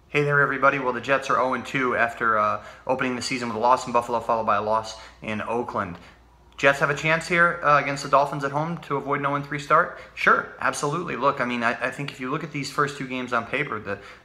Hey there, everybody. Well, the Jets are 0-2 after opening the season with a loss in Buffalo, followed by a loss in Oakland. Jets have a chance here against the Dolphins at home to avoid an 0-3 start? Sure, absolutely. Look, I mean, I think if you look at these first two games on paper,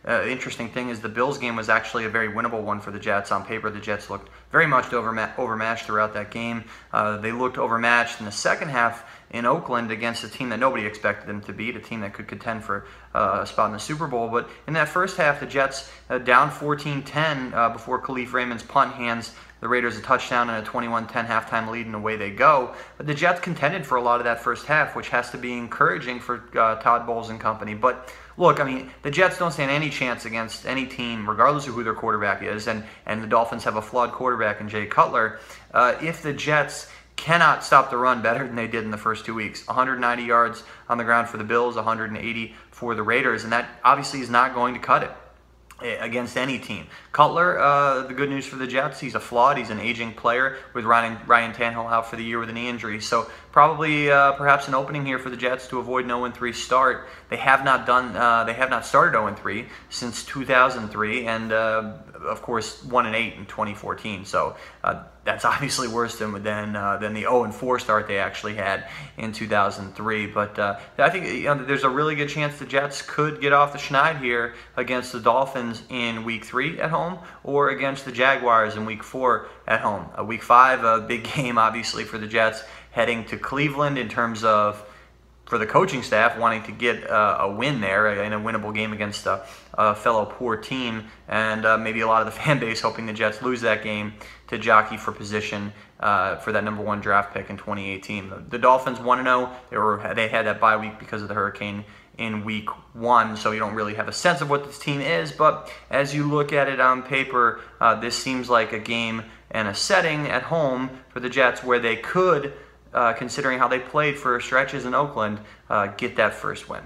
the interesting thing is the Bills game was actually a very winnable one for the Jets. On paper, the Jets looked very much overmatched throughout that game. They looked overmatched in the second half in Oakland against a team that nobody expected them to beat, a team that could contend for a spot in the Super Bowl. But in that first half, the Jets down 14-10 before Khalif Raymond's punt hands the Raiders a touchdown and a 21-10 halftime lead, and away they go. But the Jets contended for a lot of that first half, which has to be encouraging for Todd Bowles and company. But look, I mean, the Jets don't stand any chance against any team, regardless of who their quarterback is, and the Dolphins have a flawed quarterback in Cutler. If the Jets cannot stop the run better than they did in the first 2 weeks. 190 yards on the ground for the Bills, 180 for the Raiders, and that obviously is not going to cut it against any team. Cutler, the good news for the Jets, he's he's an aging player with Ryan Tannehill out for the year with a knee injury. So probably perhaps an opening here for the Jets to avoid an 0-3 start. They have not started 0-3 since 2003, and of course 1-8 in 2014. So that's obviously worse than the 0-4 start they actually had in 2003. But I think there's a really good chance the Jets could get off the schneid here against the Dolphins in Week 3 at home, or against the Jaguars in Week 4 at home. Week 5, a big game obviously for the Jets, heading to Cleveland in terms of, for the coaching staff, wanting to get a win there in a winnable game against a fellow poor team, and maybe a lot of the fan base hoping the Jets lose that game to jockey for position for that #1 draft pick in 2018. The Dolphins 1-0. They had that bye week because of the hurricane in Week 1, so you don't really have a sense of what this team is. But as you look at it on paper, this seems like a game and a setting at home for the Jets where they could, considering how they played for stretches in Oakland, get that first win.